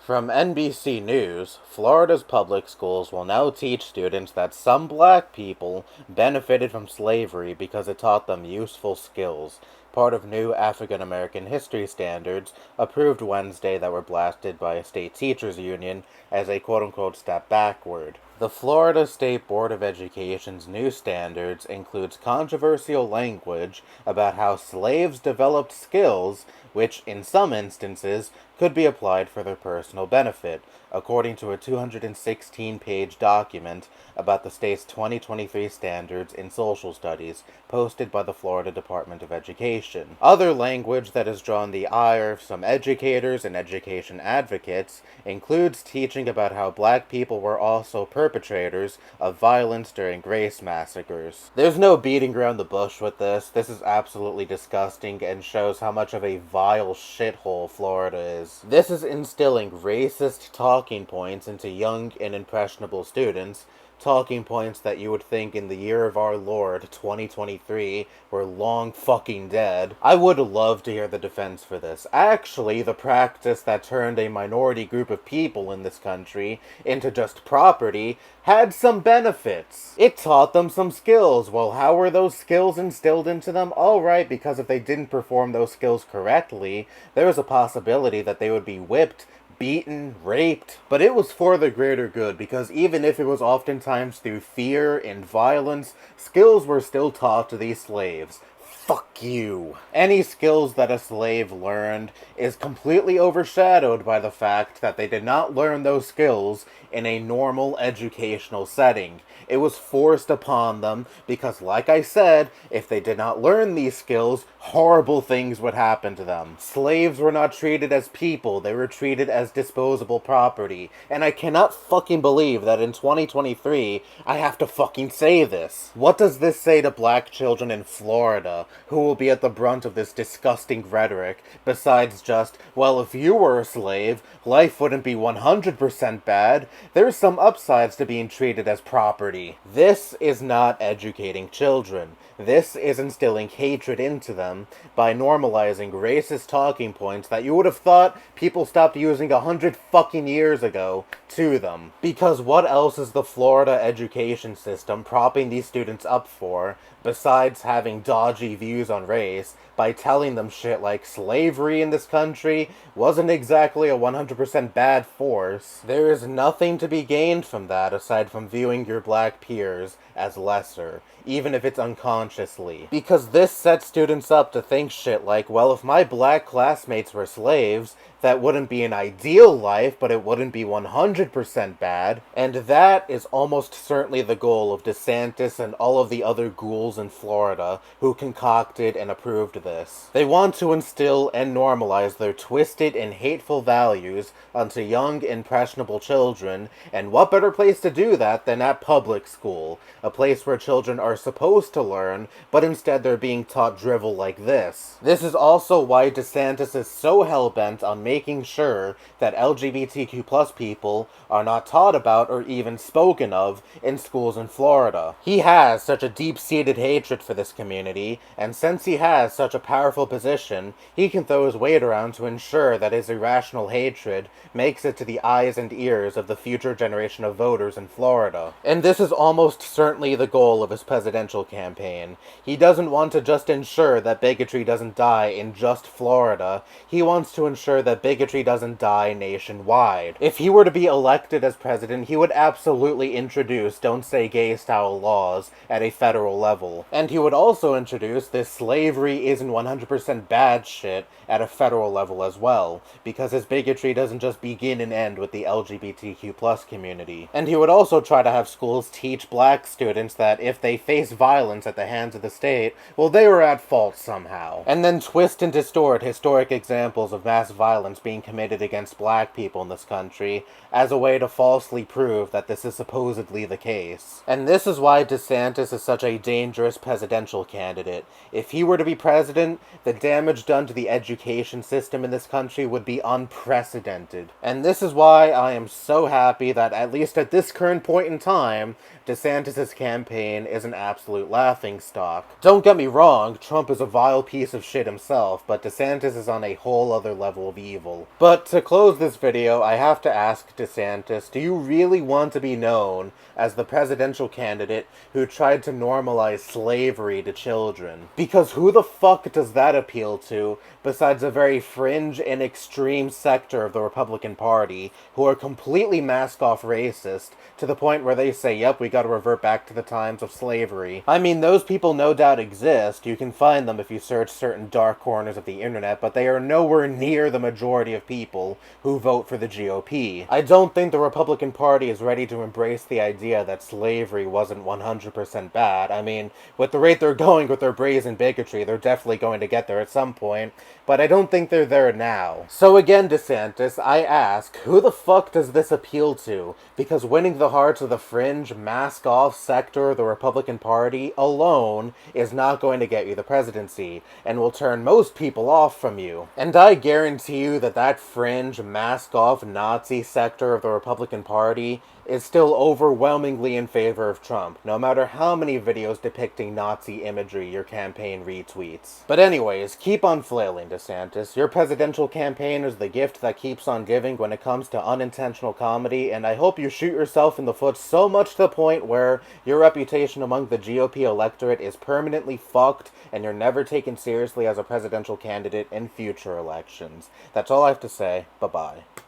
From NBC News, Florida's public schools will now teach students that some black people benefited from slavery because it taught them useful skills, part of new African American history standards approved Wednesday that were blasted by a state teachers union as a quote-unquote step backward. The Florida State Board of Education's new standards includes controversial language about how slaves developed skills which, in some instances, could be applied for their personal benefit, according to a 216-page document about the state's 2023 standards in social studies posted by the Florida Department of Education. Other language that has drawn the ire of some educators and education advocates includes teaching about how black people were also perpetrators of violence during race massacres. There's no beating around the bush with this. This is absolutely disgusting and shows how much of a vile shithole Florida is. This is instilling racist talking points into young and impressionable students, talking points that you would think in the year of our Lord, 2023, were long fucking dead. I would love to hear the defense for this. Actually, the practice that turned a minority group of people in this country into just property had some benefits. It taught them some skills. Well, how were those skills instilled into them? Alright, because if they didn't perform those skills correctly, there was a possibility that they would be whipped, beaten, raped, but it was for the greater good, because even if it was oftentimes through fear and violence, skills were still taught to these slaves. Fuck you. Any skills that a slave learned is completely overshadowed by the fact that they did not learn those skills in a normal educational setting. It was forced upon them because, like I said, if they did not learn these skills, horrible things would happen to them. Slaves were not treated as people, they were treated as disposable property. And I cannot fucking believe that in 2023, I have to fucking say this. What does this say to black children in Florida, who will be at the brunt of this disgusting rhetoric, besides just, well, if you were a slave, life wouldn't be 100% bad. There's some upsides to being treated as property. This is not educating children. This is instilling hatred into them by normalizing racist talking points that you would have thought people stopped using 100 fucking years ago to them. Because what else is the Florida education system propping these students up for, besides having dodgy views on race, by telling them shit like slavery in this country wasn't exactly a 100% bad force? There is nothing to be gained from that aside from viewing your black peers as lesser, even if it's unconsciously. Because this sets students up to think shit like, well, if my black classmates were slaves, that wouldn't be an ideal life, but it wouldn't be 100% bad. And that is almost certainly the goal of DeSantis and all of the other ghouls in Florida who concocted and approved this. They want to instill and normalize their twisted and hateful values onto young, impressionable children, and what better place to do that than at public school, a place where children are supposed to learn, but instead they're being taught drivel like this. This is also why DeSantis is so hell-bent on making sure that LGBTQ plus people are not taught about or even spoken of in schools in Florida. He has such a deep-seated hatred for this community, and since he has such a powerful position, he can throw his weight around to ensure that his irrational hatred makes it to the eyes and ears of the future generation of voters in Florida. And this is almost certainly the goal of his presidential campaign. He doesn't want to just ensure that bigotry doesn't die in just Florida. He wants to ensure that bigotry doesn't die nationwide. If he were to be elected as president, he would absolutely introduce Don't Say Gay style laws at a federal level. And he would also introduce this slavery isn't 100% bad shit at a federal level as well, because his bigotry doesn't just begin and end with the LGBTQ plus community. And he would also try to have schools teach black students that if they face violence at the hands of the state, well, they were at fault somehow. And then twist and distort historic examples of mass violence being committed against black people in this country as a way to falsely prove that this is supposedly the case. And this is why DeSantis is such a dangerous presidential candidate. If he were to be president, the damage done to the education system in this country would be unprecedented. And this is why I am so happy that, at least at this current point in time, DeSantis' campaign is an absolute laughingstock. Don't get me wrong, Trump is a vile piece of shit himself, but DeSantis is on a whole other level of evil. evil. But to close this video, I have to ask DeSantis, do you really want to be known as the presidential candidate who tried to normalize slavery to children? Because who the fuck does that appeal to besides a very fringe and extreme sector of the Republican Party who are completely mask-off racist to the point where they say, yep, we gotta revert back to the times of slavery. I mean, those people no doubt exist. You can find them if you search certain dark corners of the internet, but they are nowhere near the majority of people who vote for the GOP. I don't think the Republican Party is ready to embrace the idea that slavery wasn't 100% bad. I mean, with the rate they're going with their brazen bigotry, they're definitely going to get there at some point, but I don't think they're there now. So again, DeSantis, I ask, who the fuck does this appeal to? Because winning the hearts of the fringe, mask-off sector of the Republican Party alone is not going to get you the presidency, and will turn most people off from you. And I guarantee you that that fringe, mask-off Nazi sector of the Republican Party is still overwhelmingly in favor of Trump, no matter how many videos depicting Nazi imagery your campaign retweets. But anyways, keep on flailing, DeSantis. Your presidential campaign is the gift that keeps on giving when it comes to unintentional comedy, and I hope you shoot yourself in the foot so much to the point where your reputation among the GOP electorate is permanently fucked and you're never taken seriously as a presidential candidate in future elections. That's all I have to say. Bye-bye.